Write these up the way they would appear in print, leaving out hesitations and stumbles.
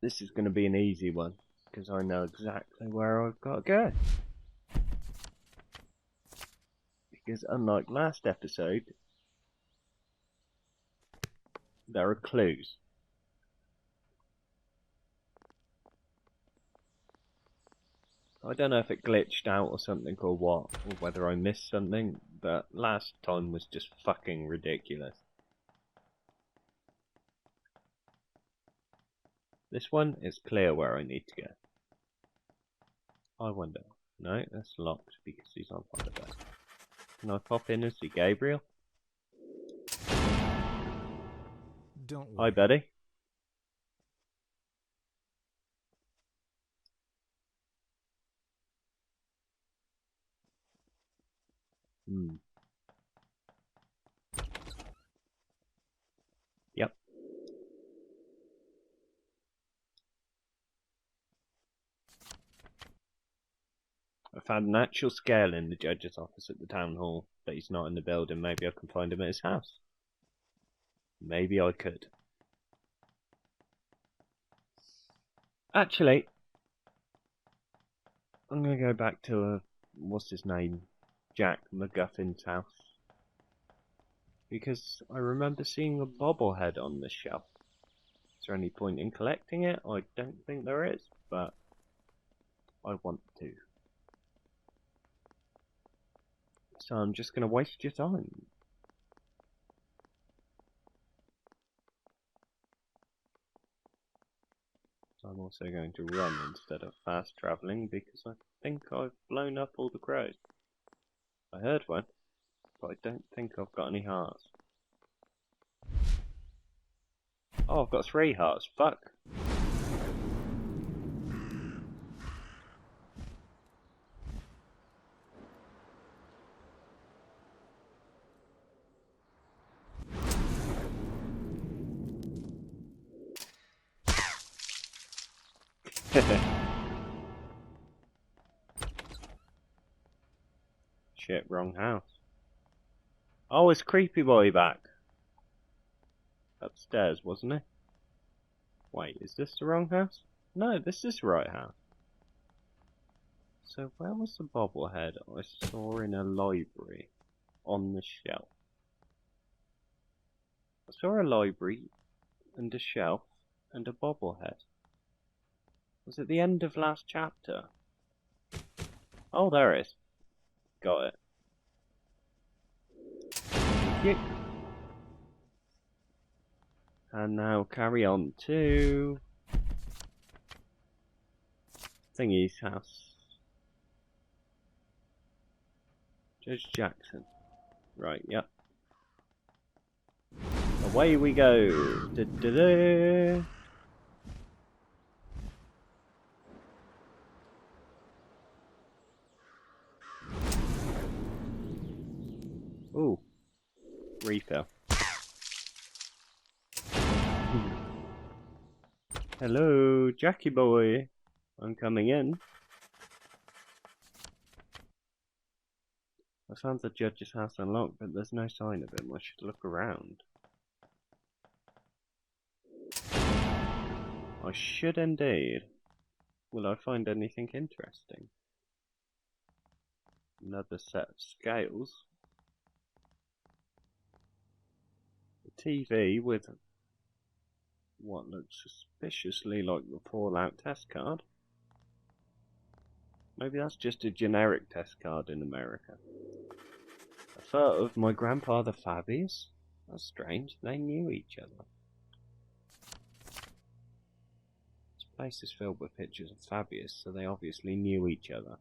This is going to be an easy one, because I know exactly where I've got to go. Because unlike last episode, there are clues. I don't know if it glitched out or something or what, or whether I missed something, but last time was just fucking ridiculous. This one is clear where I need to go. I wonder. No, that's locked because he's on holiday. Can I pop in and see Gabriel? Don't worry. Hi, buddy. Yep. I found an actual scale in the judge's office at the town hall, but he's not in the building. Maybe I can find him at his house. Maybe I could. Actually, I'm going to go back to, what's his name? Jack McGuffin's house. Because I remember seeing a bobblehead on the shelf. Is there any point in collecting it? I don't think there is, but I want to. So I'm just going to waste your time. So I'm also going to run instead of fast travelling because I think I've blown up all the crows. I heard one, but I don't think I've got any hearts. Oh, I've got 3 hearts. Fuck. Shit, wrong house. Oh, it's Creepy Boy back. Upstairs, wasn't it? Wait, is this the wrong house? No, this is the right house. So where was the bobblehead I saw in a library on the shelf? I saw a library and a shelf and a bobblehead. Was it the end of last chapter? Oh, there it is. Got it. Thank you. And now carry on to Thingy's house. Judge Jackson. Right, yep. Away we go. Da-da-da. Ooh. Refill. Hello, Jackie boy. I'm coming in. I found the judge's house unlocked, but there's no sign of him. I should look around. I should indeed. Will I find anything interesting? Another set of scales. A TV with what looks suspiciously like the Fallout test card. Maybe that's just a generic test card in America. A photo of my grandfather Fabius? That's strange, they knew each other. This place is filled with pictures of Fabius, so they obviously knew each other.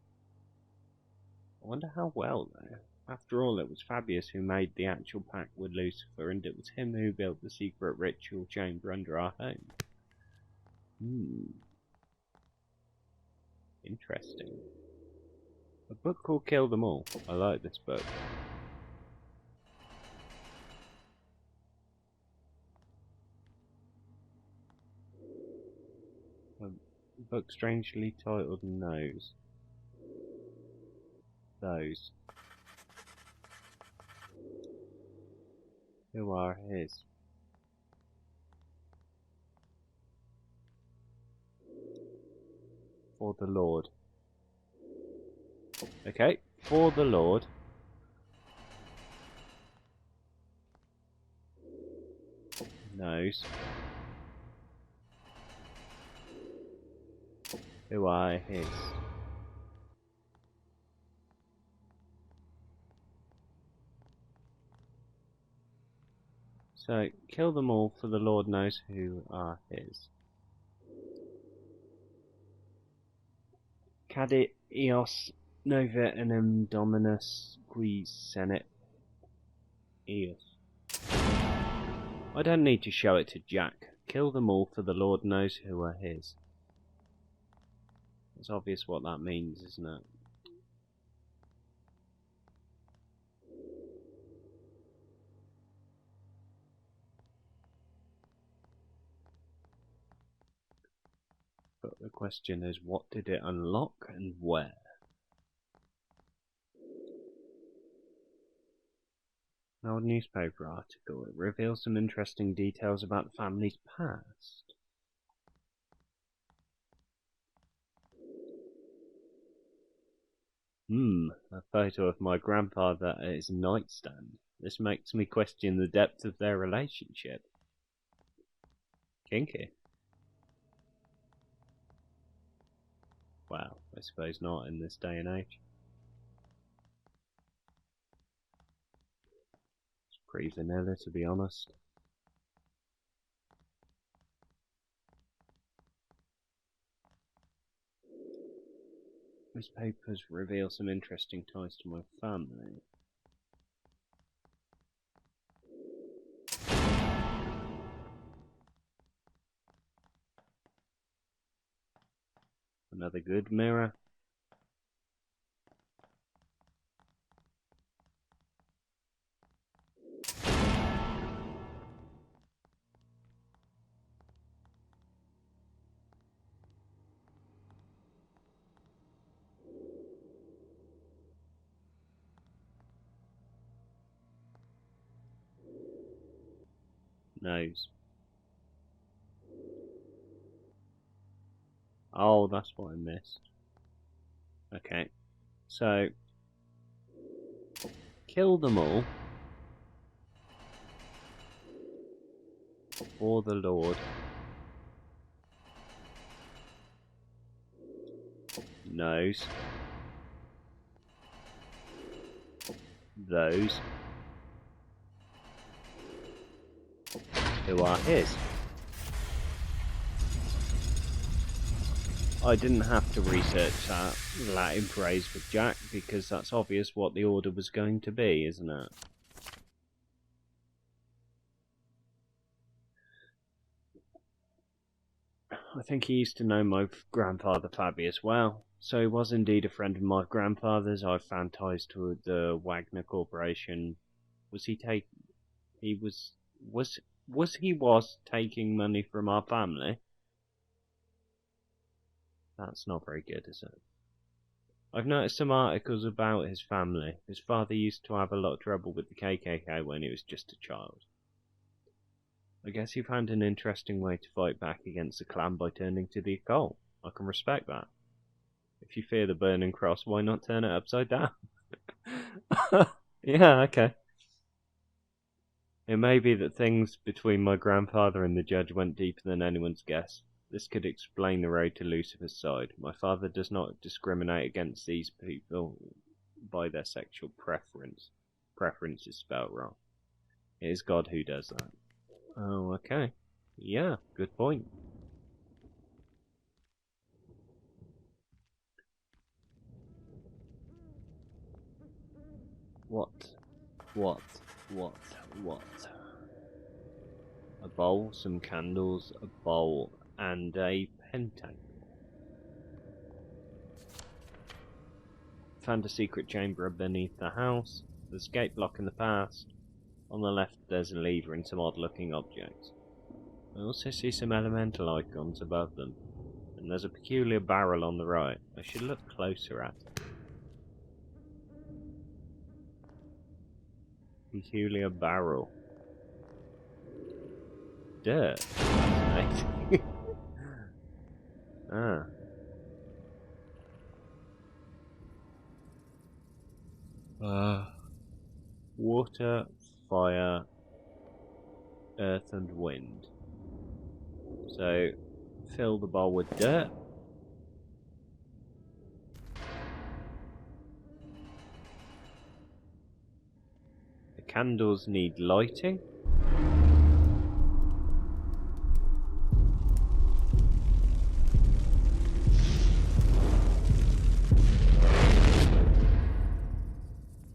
I wonder how well, though. After all, it was Fabius who made the actual pact with Lucifer, and it was him who built the secret ritual chamber under our home. Interesting. A book called Kill Them All. I like this book. A book strangely titled Nose. Those. Who are his? For the Lord. Okay, for the Lord. Knows who are his. So, kill them all, for the Lord knows who are his. Cadit eos nova enim dominus qui senet eos. I don't need to show it to Jack. Kill them all, for the Lord knows who are his. It's obvious what that means, isn't it? But the question is, what did it unlock and where? An old newspaper article. It reveals some interesting details about the family's past. A photo of my grandfather at his nightstand. This makes me question the depth of their relationship. Kinky. Well, I suppose not in this day and age. It's pretty vanilla, to be honest. These papers reveal some interesting ties to my family. Another good mirror. Nose. Oh, that's what I missed. Okay. So, kill them all. For the Lord knows those who are his. I didn't have to research that Latin phrase with Jack, because that's obvious what the order was going to be, isn't it? I think he used to know my grandfather Fabius well, so he was indeed a friend of my grandfather's. I've found ties to the Wagner Corporation. Was he taking money from our family? That's not very good, is it? I've noticed some articles about his family. His father used to have a lot of trouble with the KKK when he was just a child. I guess he found an interesting way to fight back against the clan by turning to the occult. I can respect that. If you fear the burning cross, why not turn it upside down? Yeah, okay. It may be that things between my grandfather and the judge went deeper than anyone's guessed. This could explain the road to Lucifer's side. My father does not discriminate against these people by their sexual preference. Preference is spelled wrong. It is God who does that. Oh, okay. Yeah, good point. What? A bowl, some candles, a bowl, and a pentacle. Found a secret chamber beneath the house, the escape lock in the past. On the left there's a lever and some odd looking objects. I also see some elemental icons above them, and there's a peculiar barrel on the right. I should look closer at it. Peculiar barrel. Dirt. Fascinating. Ah. Water, fire, earth and wind. So, fill the bowl with dirt. The candles need lighting.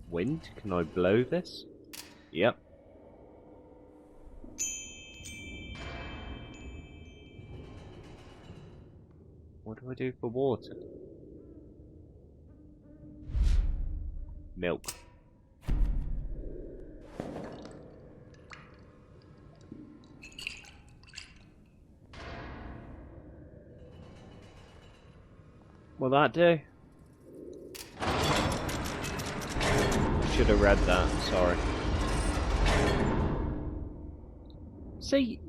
Wind, can I blow this? Yep. What do I do for water? Milk. Will that do? Should have read that, sorry. See,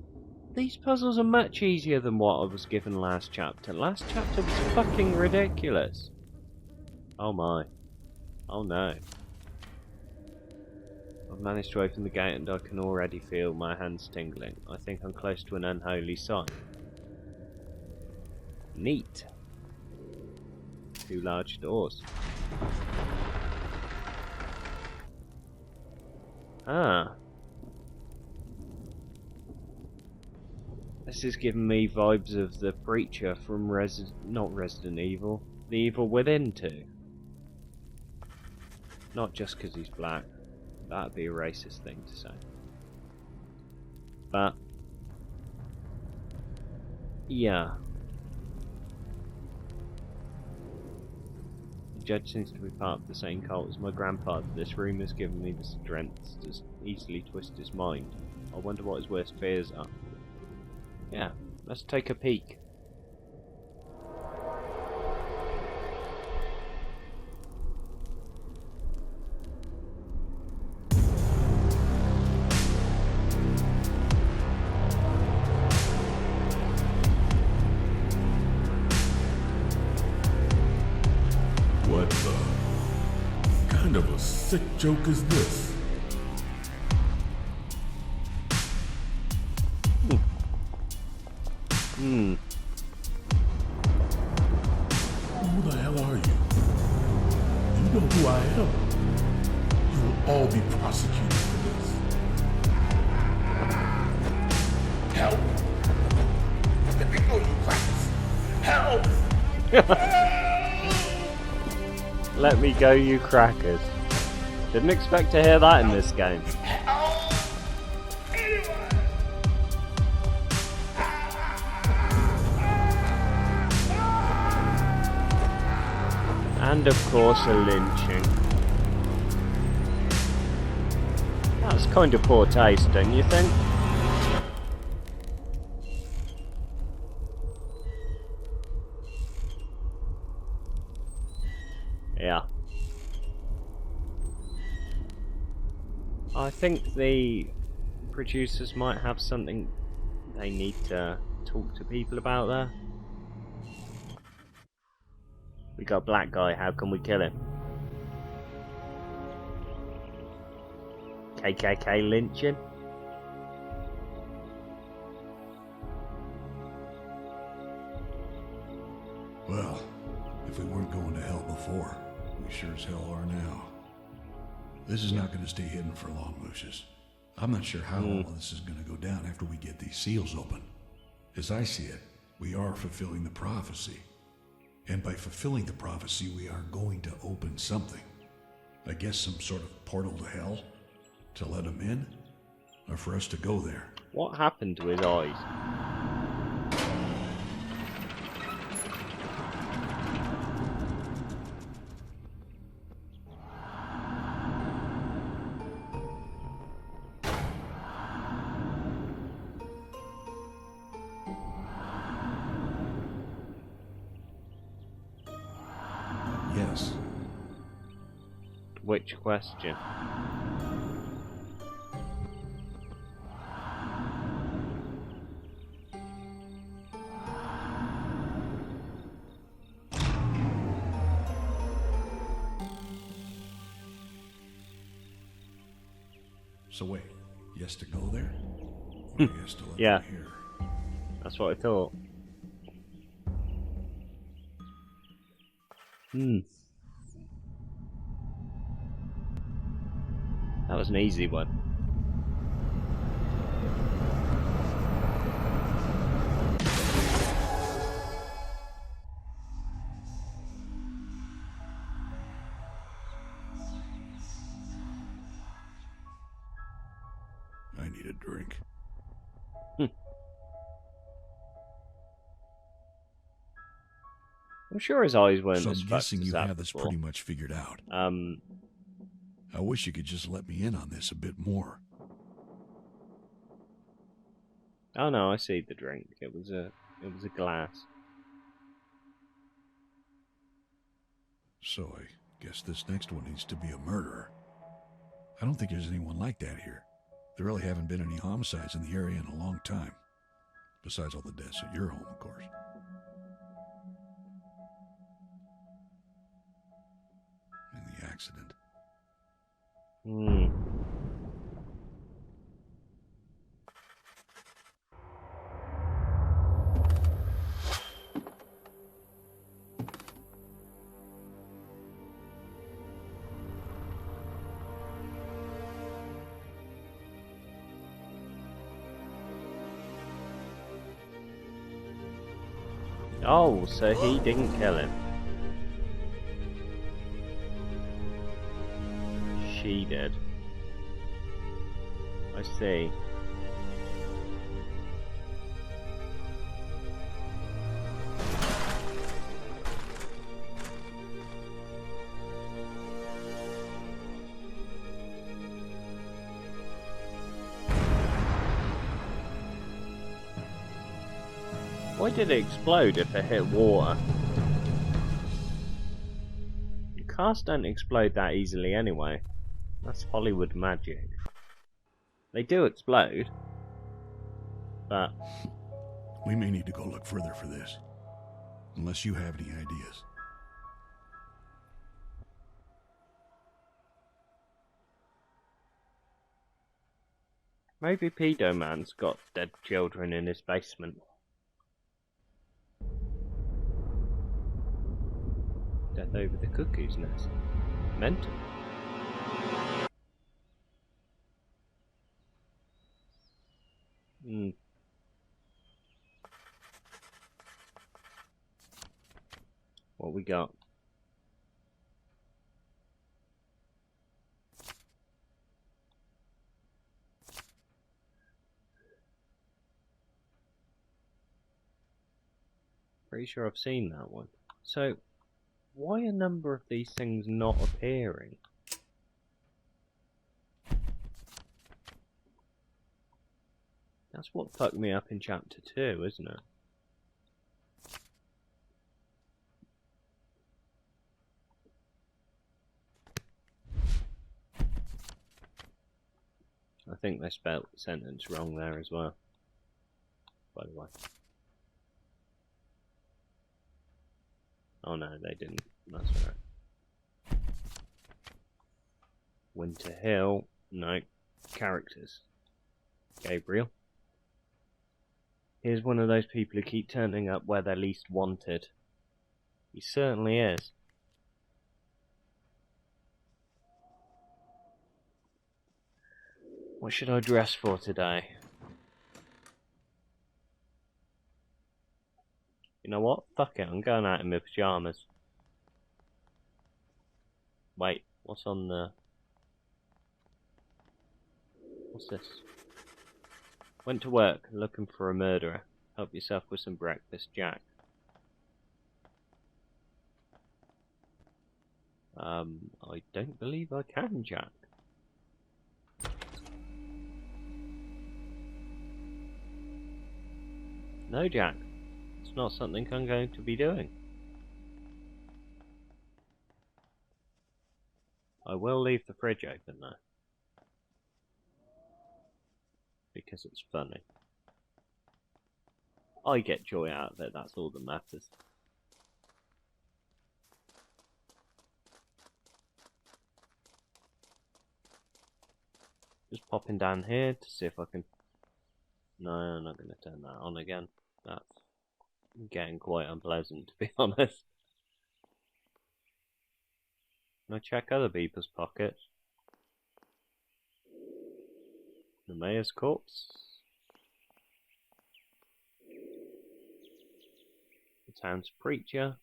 these puzzles are much easier than what I was given last chapter. Last chapter was fucking ridiculous. Oh my. Oh no. I've managed to open the gate and I can already feel my hands tingling. I think I'm close to an unholy sign. Neat. 2 large doors. Ah. This is giving me vibes of the preacher from not Resident Evil, The Evil Within 2. Not just because he's black. That'd be a racist thing to say. But yeah. The judge seems to be part of the same cult as my grandpa. This room has given me the strength to easily twist his mind. I wonder what his worst fears are. Yeah, let's take a peek. What the kind of a sick joke is this? Who the hell are you? You know who I am. You will all be prosecuted for this. Help! Let me go, you crackers! Help! Let me go, you crackers. Didn't expect to hear that in this game. And of course a lynching. That's kind of poor taste, don't you think? Yeah. I think the producers might have something they need to talk to people about there. We got a black guy, how can we kill him? KKK lynching? Well, if we weren't going to hell before, we sure as hell are now. This is not going to stay hidden for long, Lucius. I'm not sure how all of this is going to go down after we get these seals open. As I see it, we are fulfilling the prophecy. And by fulfilling the prophecy, we are going to open something. I guess some sort of portal to hell? To let them in? Or for us to go there? What happened to his eyes? Yes. Which question? So wait, yes to go there? Or yes to let Yeah. them here? That's what I thought. That was an easy one. I need a drink. I'm sure his eyes weren't So as I'm fucked guessing as you that have this before. pretty much figured out. I I wish you could just let me in on this a bit more. Oh no, I see the drink. It was a glass. So I guess this next one needs to be a murderer. I don't think there's anyone like that here. There really haven't been any homicides in the area in a long time. Besides all the deaths at your home, of course. And the accident. Oh, so he didn't kill him. She did. I see. Why did it explode if it hit water? Cars don't explode that easily anyway. That's Hollywood magic. They do explode, but We may need to go look further for this. Unless you have any ideas. maybe Pedo Man's got dead children in his basement. Death over the cuckoo's nest. Mental. What we got? Pretty sure I've seen that one. So, why a number of these things not appearing? That's what fucked me up in chapter 2, isn't it? I think they spelt the sentence wrong there as well, by the way. Oh no, they didn't. That's alright. Winter Hill. No. Characters. Gabriel. Here's one of those people who keep turning up where they're least wanted. He certainly is. What should I dress for today? You know what? Fuck it, I'm going out in my pyjamas. Wait, what's on the... What's this? Went to work, looking for a murderer. Help yourself with some breakfast, Jack. I don't believe I can, Jack. No, Jack. It's not something I'm going to be doing. I will leave the fridge open, though. Because it's funny. I get joy out of it, that's all that matters. Just popping down here to see if I can... No, I'm not going to turn that on again. That's getting quite unpleasant, to be honest. Can I check other people's pockets? The mayor's corpse. The town's preacher.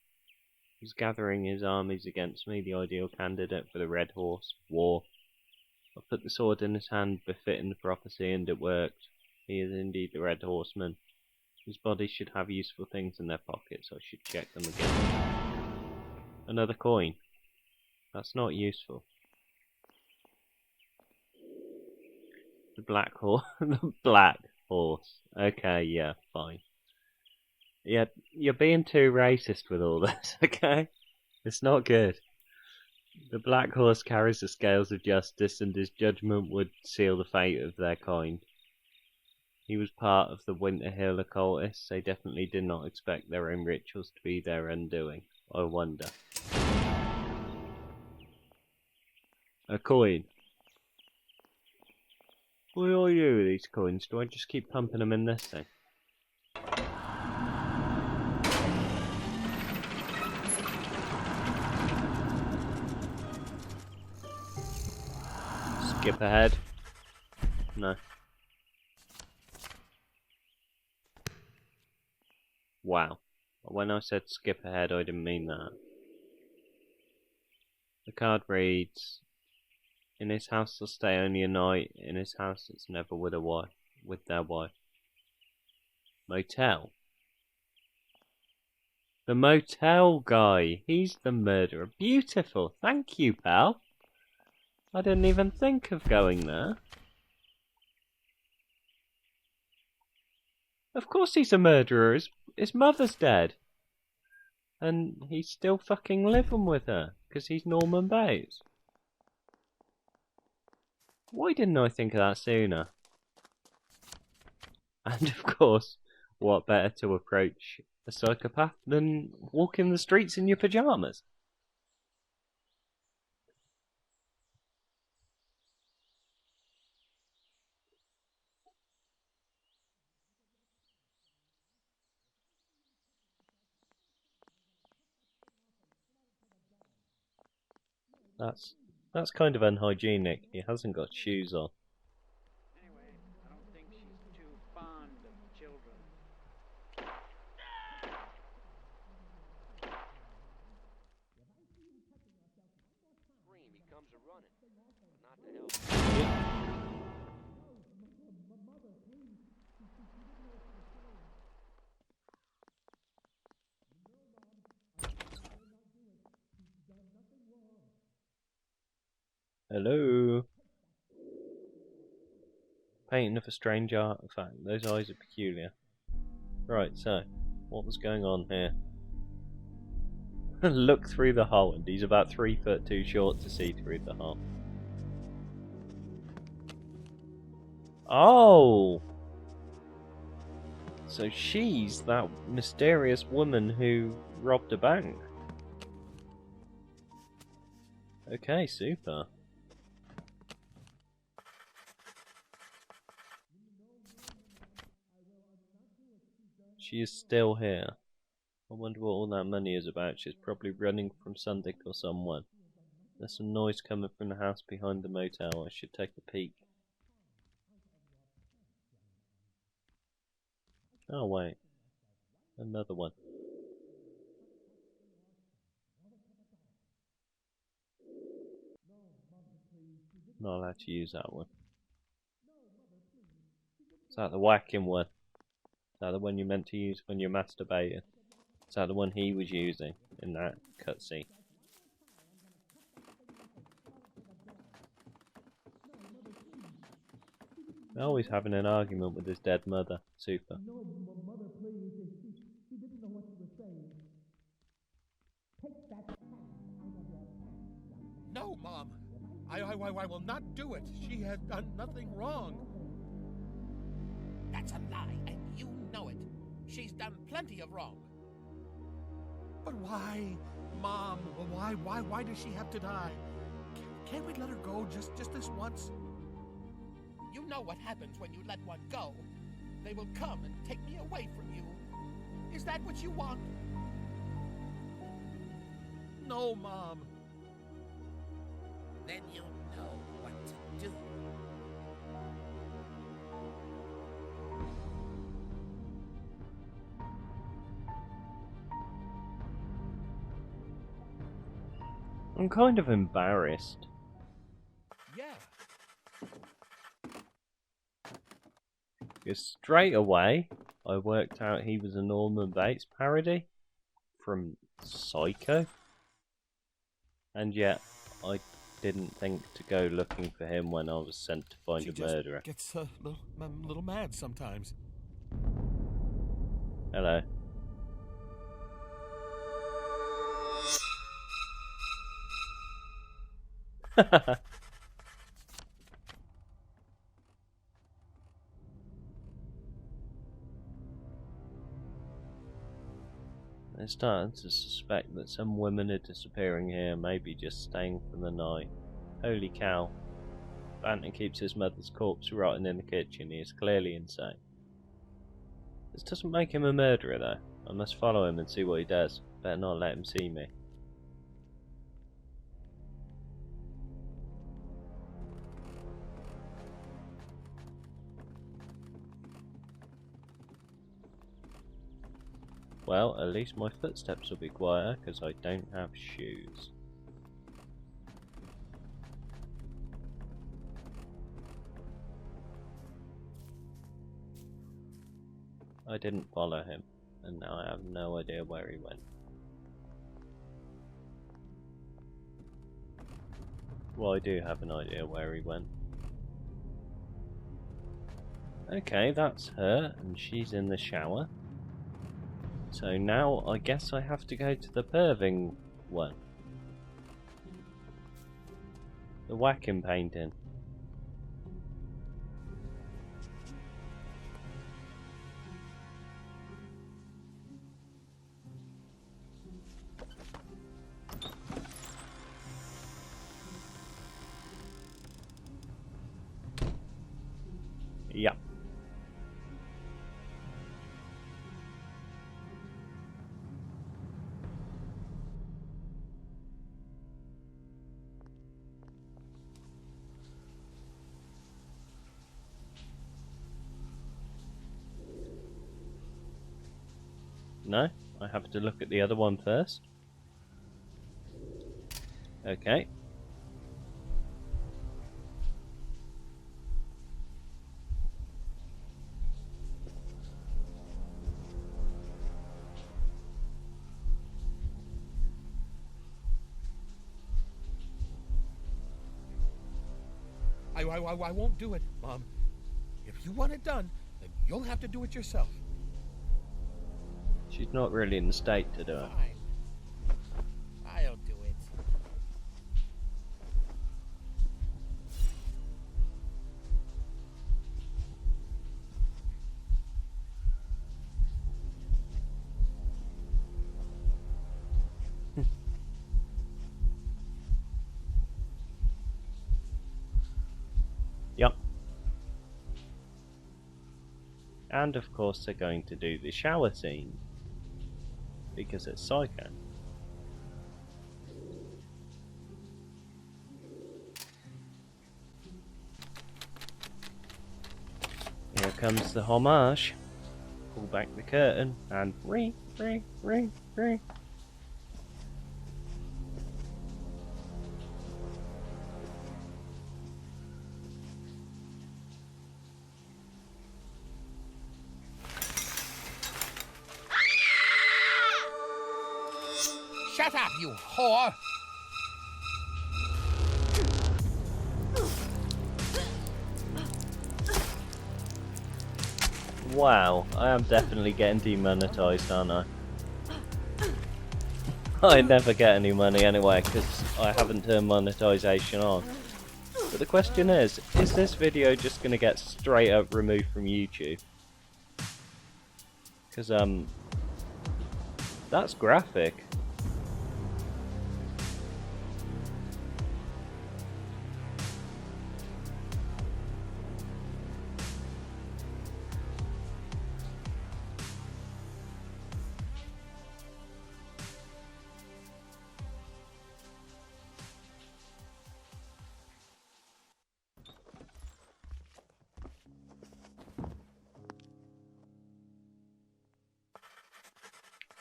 He's gathering his armies against me, the ideal candidate for the Red Horse War. I put the sword in his hand, befitting the prophecy, and it worked. He is indeed the Red Horseman. His bodies should have useful things in their pockets. I should check them again. Another coin. That's not useful. The black horse. The black horse. Okay, yeah, fine. Yeah, you're being too racist with all this, okay? It's not good. The black horse carries the scales of justice, and his judgment would seal the fate of their kind. He was part of the Winter Hill occultists. They definitely did not expect their own rituals to be their undoing. I wonder. A coin. What do I do with these coins? Do I just keep pumping them in this thing? Skip ahead. No. Wow. When I said skip ahead, I didn't mean that. The card reads, in his house they'll stay only a night. In his house it's never with a wife, with their wife. Motel. The motel guy. He's the murderer. Beautiful. Thank you, pal. I didn't even think of going there. Of course he's a murderer. His mother's dead. And he's still fucking living with her. Because he's Norman Bates. Why didn't I think of that sooner? And of course, what better to approach a psychopath than walking the streets in your pyjamas? That's kind of unhygienic. He hasn't got shoes on. Anyway, I don't think she's too fond of children. Scream, he comes a running. Not to help. Hello? Painting of a strange artifact. Those eyes are peculiar. Right, so, what was going on here? Look through the hole, and he's about 3 foot too short to see through the hole. Oh! So she's that mysterious woman who robbed a bank. Okay, super. She is still here. I wonder what all that money is about. She's probably running from something or someone. There's some noise coming from the house behind the motel. I should take a peek. Oh wait. Another one. Not allowed to use that one. Is that the whacking one? Is that the one you're meant to use when you're masturbating? Is that the one he was using in that cutscene? Always having an argument with his dead mother. Super. No, mother, please. She didn't know what you were saying. Take that cat out of your pants. No, Mom. I will not do it. She has done nothing wrong. That's a lie, and you know it. She's done plenty of wrong. But why, Mom? Why does she have to die? Can't we let her go just this once? know what happens when you let one go. They will come and take me away from you. Is that what you want? No, Mom. Then you'll know what to do. I'm kind of embarrassed. Yeah. Because straight away, I worked out he was a Norman Bates parody from Psycho. And yet, I didn't think to go looking for him when I was sent to find She a just murderer. gets a little mad sometimes. Hello. They're starting to suspect that some women are disappearing here, maybe just staying for the night. Holy cow. Banton keeps his mother's corpse rotting in the kitchen. He is clearly insane. This doesn't make him a murderer though. I must follow him and see what he does. Better not let him see me. Well, at least my footsteps will be quieter because I don't have shoes. I didn't follow him, and now I have no idea where he went. Well, I do have an idea where he went. Okay, that's her, and she's in the shower. So now I guess I have to go to the perving one. The whacking painting. Yep. No, I have to look at the other one first. Okay. I won't do it, Mom. If you want it done, then you'll have to do it yourself. She's not really in the state to do it. Fine. I'll do it. Yep. And of course they're going to do the shower scene. Because it's Psycho. Here comes the homage. Pull back the curtain and ring. Shut up, you whore! Wow, I am definitely getting demonetized, aren't I? I never get any money anyway, because I haven't turned monetization on. But the question is this video just going to get straight up removed from YouTube? Because, that's graphic.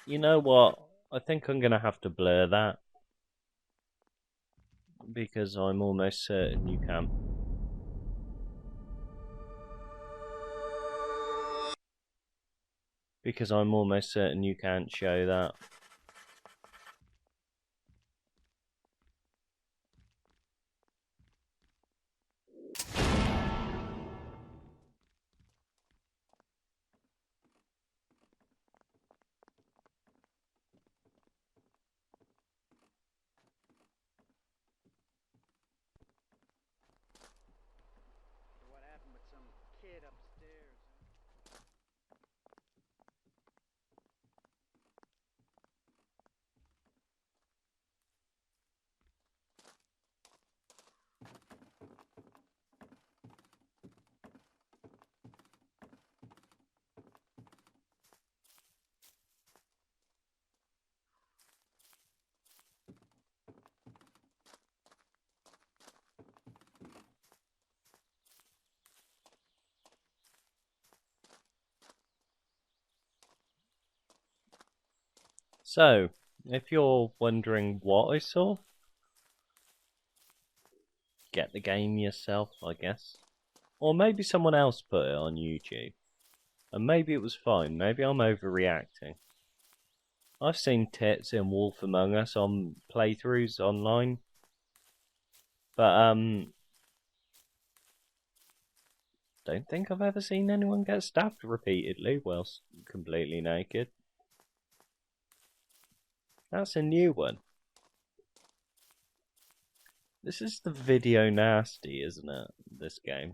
You know what? I think I'm gonna have to blur that. Because I'm almost certain you can. Because I'm almost certain you can't show that. What happened with some kid upstairs? So, if you're wondering what I saw, get the game yourself, I guess. Or maybe someone else put it on YouTube. And maybe it was fine, maybe I'm overreacting. I've seen tits in Wolf Among Us on playthroughs online. But, don't think I've ever seen anyone get stabbed repeatedly whilst completely naked. That's a new one. This is the video nasty, isn't it? This game.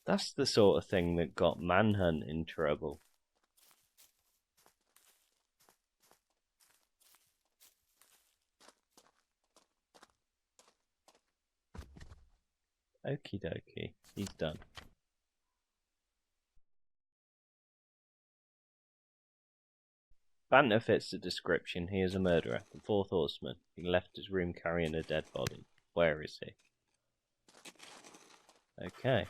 That's the sort of thing that got Manhunt in trouble. Okie dokie, he's done. Banter fits the description. He is a murderer, the fourth horseman. He left his room carrying a dead body. Where is he? Okay.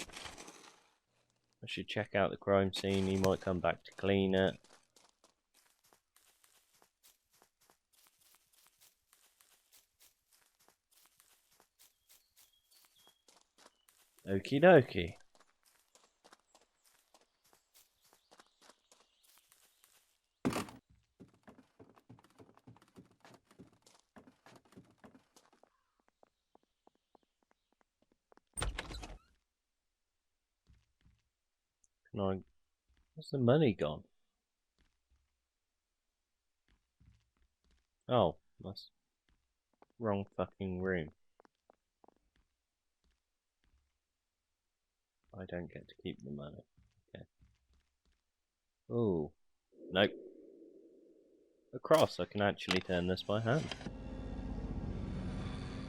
I should check out the crime scene. He might come back to clean it. Okie dokie. Can I... Where's the money gone? Oh, that's... Wrong fucking room. I don't get to keep the money. Okay. Ooh. Nope. Across, I can actually turn this by hand.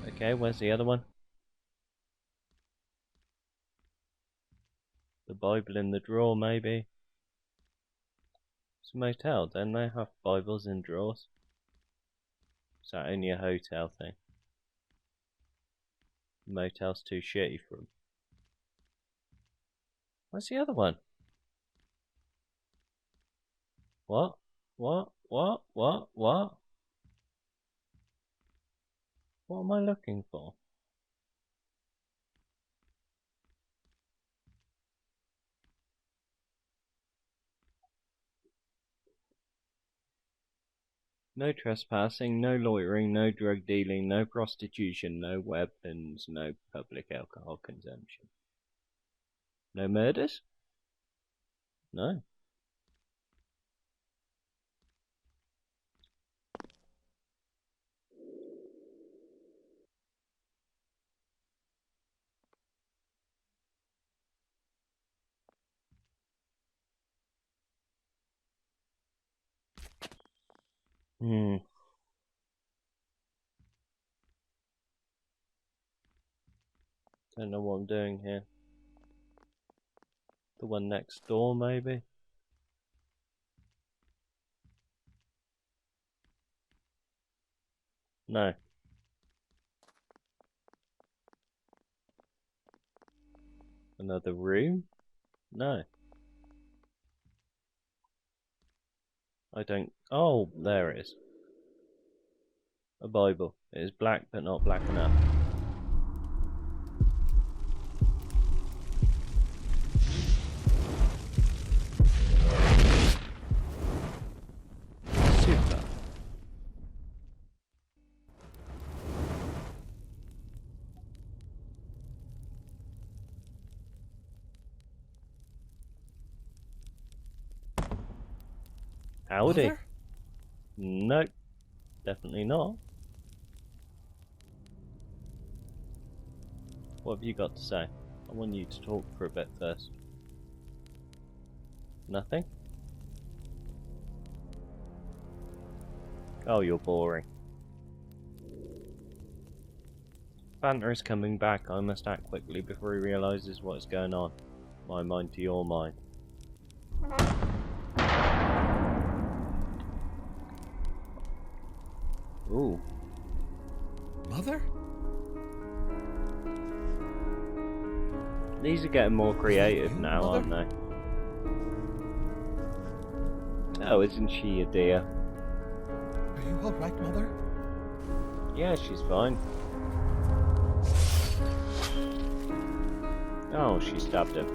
Okay, where's the other one? The Bible in the drawer, maybe? It's a motel, don't they have Bibles in drawers? Is that only a hotel thing? The motel's too shitty for them. Where's the other one? What? What? What? What? What? What am I looking for? No trespassing, no loitering, no drug dealing, no prostitution, no weapons, no public alcohol consumption. No murders? No. Don't know what I'm doing here. The one next door, maybe? No. Another room? No. I don't... Oh, there it is. A Bible. It is black, but not black enough. Super. Howdy. Mother? Nope. Definitely not. What have you got to say? I want you to talk for a bit first. Nothing? Oh, you're boring. Banter is coming back. I must act quickly before he realizes what is going on. My mind to your mind. Ooh. Mother? These are getting more creative now, aren't they? Oh, isn't she a dear? Are you alright, Mother? Yeah, she's fine. Oh, she stabbed him.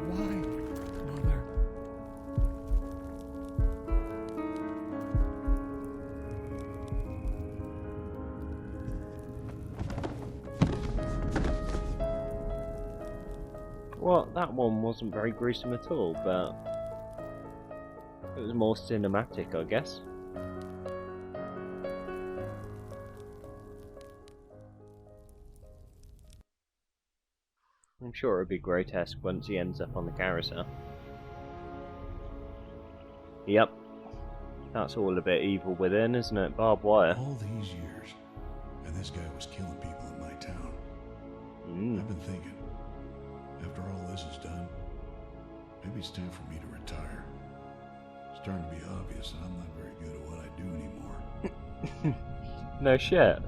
Why, Mother? Well, that one wasn't very gruesome at all, but it was more cinematic, I guess. I'm sure it'd be grotesque once he ends up on the carousel. Yep. That's all a bit evil within, isn't it? Barbed wire. All these years, and this guy was killing people in my town. I've been thinking, after all this is done, maybe it's time for me to retire. It's starting to be obvious that I'm not very good at what I do anymore. No shit.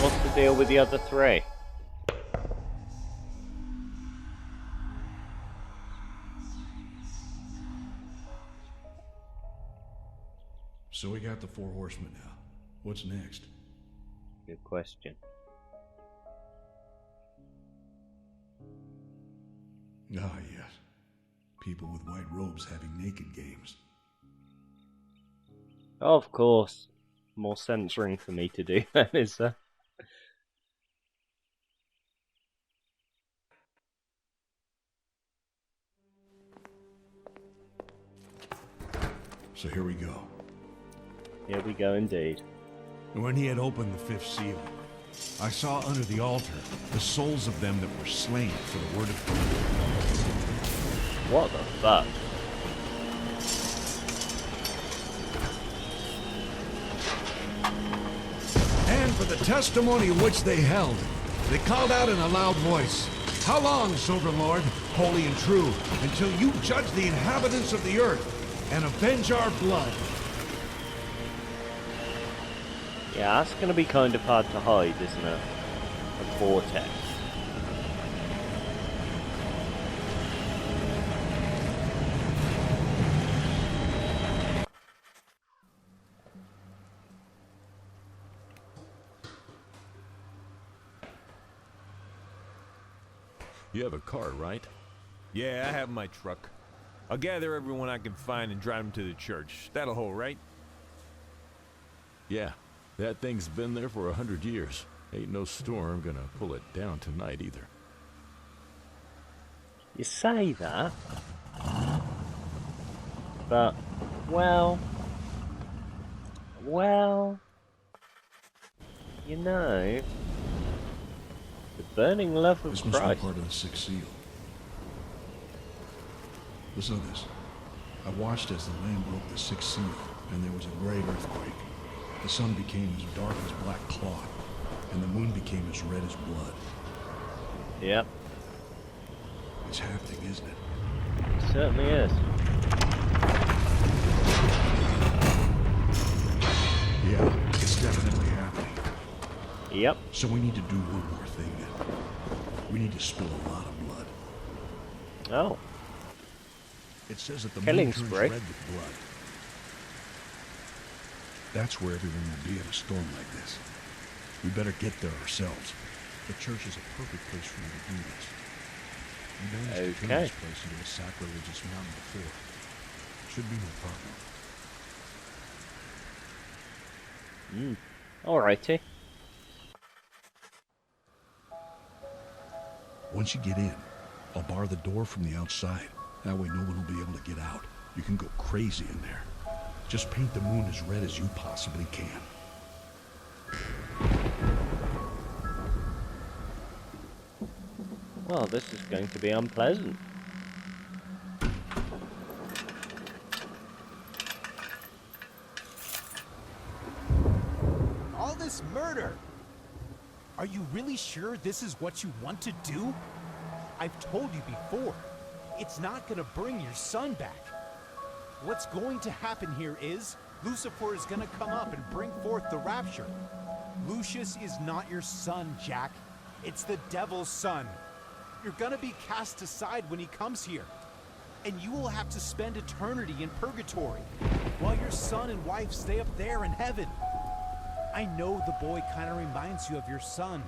What's the deal with the other three? So we got the 4 horsemen now. What's next? Good question. Ah, yes. People with white robes having naked games. Of course. More censoring for me to do than is there? So here we go. Here we go indeed. And when he had opened the 5th seal, I saw under the altar the souls of them that were slain for the word of God. What the fuck? And for the testimony which they held, they called out in a loud voice, "How long, sovereign Lord, holy and true, until you judge the inhabitants of the earth and avenge our blood?" Yeah, that's gonna be kind of hard to hide, isn't it? A vortex. You have a car, right? Yeah, I have my truck. I'll gather everyone I can find and drive them to the church. That'll hold, right? Yeah, that thing's been there for 100 years. Ain't no storm gonna pull it down tonight either. You say that, but, well, you know, the burning love of This must be Christ. part of the 6th seal. Listen to this. I watched as the land broke the 6th seal, and there was a great earthquake. The sun became as dark as black cloth, and the moon became as red as blood. Yep, It's happening, isn't it? it certainly is. Yeah, it's definitely happening. Yep. So we need to do one more thing then. We need to spill a lot of blood. Oh. It says that the Killing moon turns spree. red with blood. That's where everyone will be in a storm like this. We better get there ourselves. The church is a perfect place for you to do this. You managed to turn this place into a sacrilegious mountain before. Should be no problem. Alrighty. Once you get in, I'll bar the door from the outside. That way no one will be able to get out. You can go crazy in there. Just paint the moon as red as you possibly can. Well, this is going to be unpleasant. All this murder! Are you really sure this is what you want to do? I've told you before, it's not gonna bring your son back. What's going to happen here is, Lucifer is gonna come up and bring forth the rapture. Lucius is not your son, Jack. It's the devil's son. You're gonna be cast aside when he comes here. And you will have to spend eternity in purgatory, while your son and wife stay up there in heaven. I know the boy kinda reminds you of your son,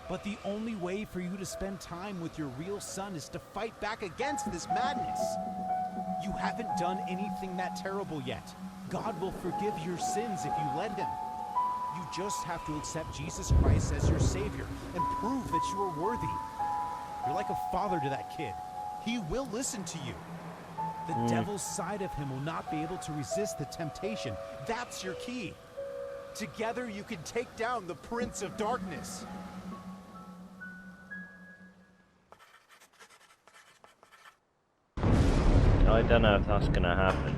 but the only way for you to spend time with your real son is to fight back against this madness. You haven't done anything that terrible yet. God will forgive your sins if you let him. You just have to accept Jesus Christ as your Savior and prove that you are worthy. You're like a father to that kid. He will listen to you. The devil's side of him will not be able to resist the temptation. That's your key. Together you can take down the Prince of Darkness. I don't know if that's gonna happen.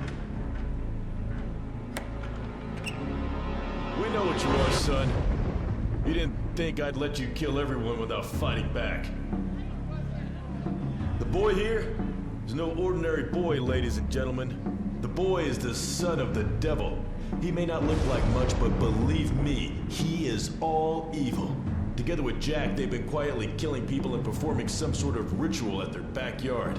We know what you are, son. You didn't think I'd let you kill everyone without fighting back. The boy here is no ordinary boy, ladies and gentlemen. The boy is the son of the devil. He may not look like much, but believe me, he is all evil. Together with Jack, they've been quietly killing people and performing some sort of ritual at their backyard.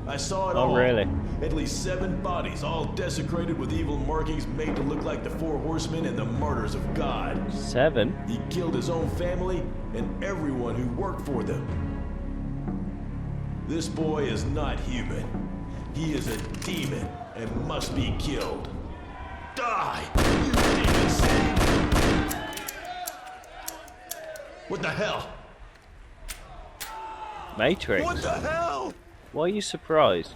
I saw it all. Oh, really? At least 7 bodies, all desecrated with evil markings made to look like the 4 horsemen and the martyrs of God. 7? He killed his own family and everyone who worked for them. This boy is not human. He is a demon and must be killed. Die, you demon sin! What the hell? Matrix. What the hell? Why are you surprised?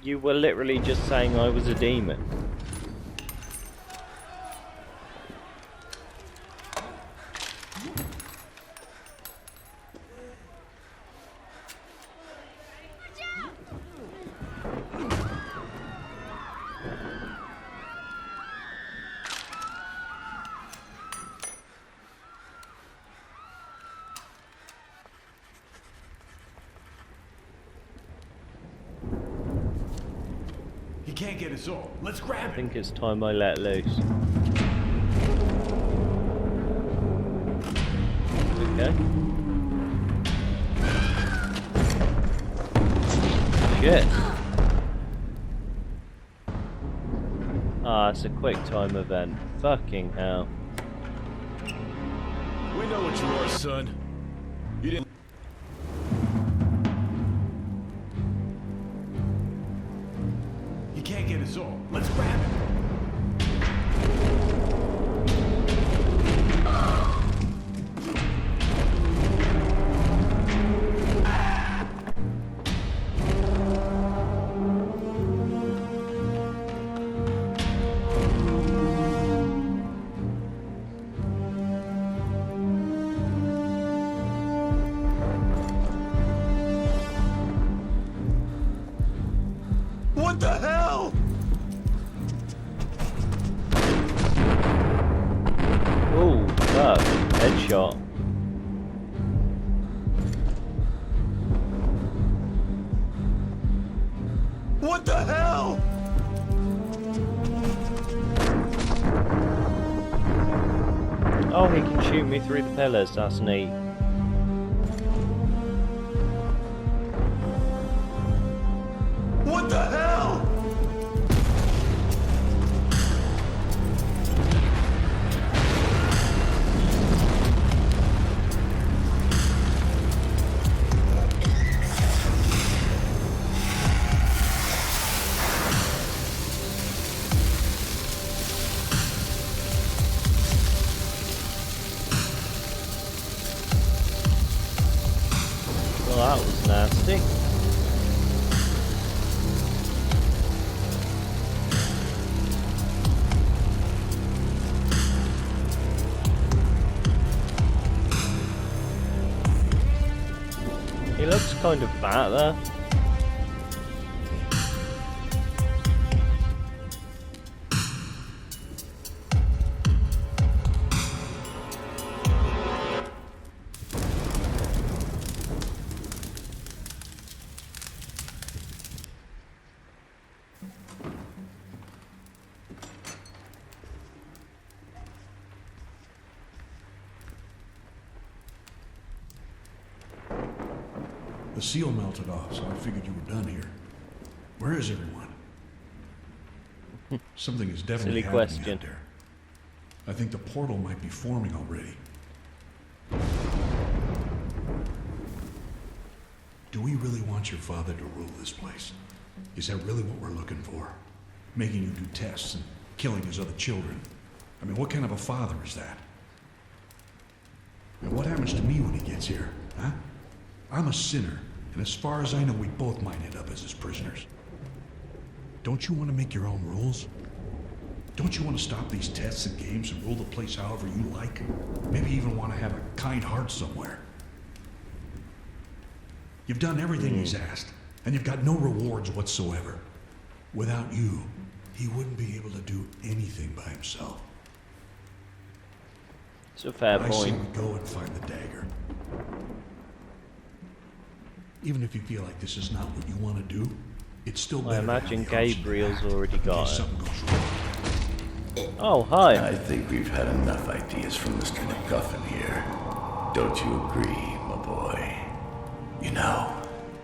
You were literally just saying I was a demon. He can't get us all. Let's grab I him. think it's time I let loose. Okay. Shit. Ah, it's a quick time event. Fucking hell. We know what you are, son. You didn't. He can't get us all. Let's grab him. What the hell? Oh, fuck. Headshot. What the hell? Oh, he can shoot me through the pillars, that's neat. What the hell? Well, that was nasty. He looks kind of fat there. The seal melted off, so I figured you were done here. Where is everyone? Something is definitely Silly happening question. out there. I think the portal might be forming already. Do we really want your father to rule this place? Is that really what we're looking for? Making you do tests and killing his other children? I mean, what kind of a father is that? And what happens to me when he gets here, huh? I'm a sinner, and as far as I know, we both might end up as his prisoners. Don't you want to make your own rules? Don't you want to stop these tests and games and rule the place however you like? Maybe even want to have a kind heart somewhere. You've done everything he's asked, and you've got no rewards whatsoever. Without you, he wouldn't be able to do anything by himself. It's a fair I say point. we go and find the dagger. Even if you feel like this is not what you want to do, it's still better I to imagine have the option to Gabriel's act already in got case it. something goes wrong. Oh, hi. I think we've had enough ideas from Mr. MacGuffin here. Don't you agree, my boy? You know,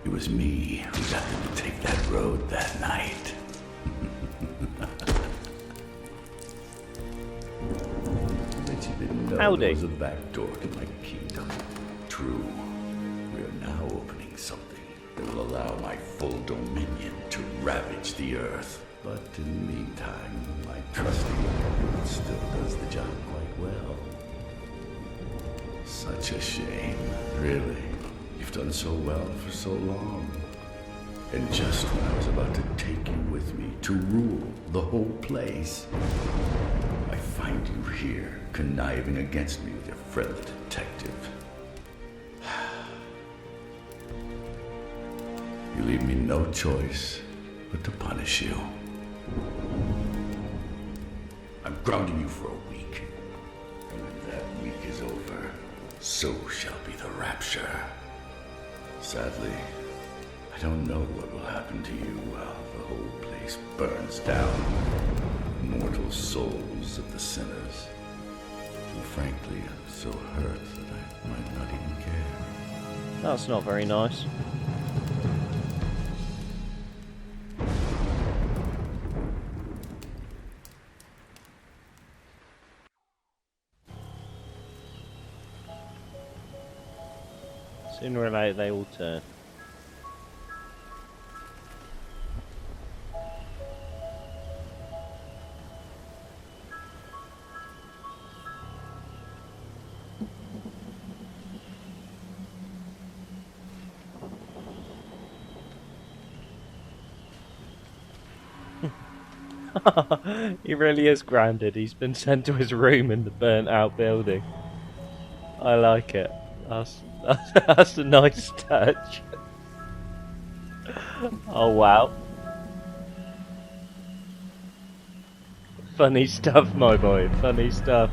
it was me who got them to take that road that night. Bet you didn't know Howdy. there was a back door to my kingdom. True. We are now opening something that will allow my full dominion to ravage the earth. But in the meantime, my trusty opponent still does the job quite well. Such a shame, really. You've done so well for so long. And just when I was about to take you with me to rule the whole place, I find you here, conniving against me with your friendly detective. You leave me no choice but to punish you. I'm grounding you for a week. And when that week is over, so shall be the rapture. Sadly, I don't know what will happen to you while the whole place burns down. Mortal souls of the sinners. And frankly, I'm so hurt that I might not even care. That's not very nice. Sooner or later they will turn. He really is grounded. He's been sent to his room in the burnt out building. I like it. That's a nice touch. Oh wow. Funny stuff, my boy. Funny stuff.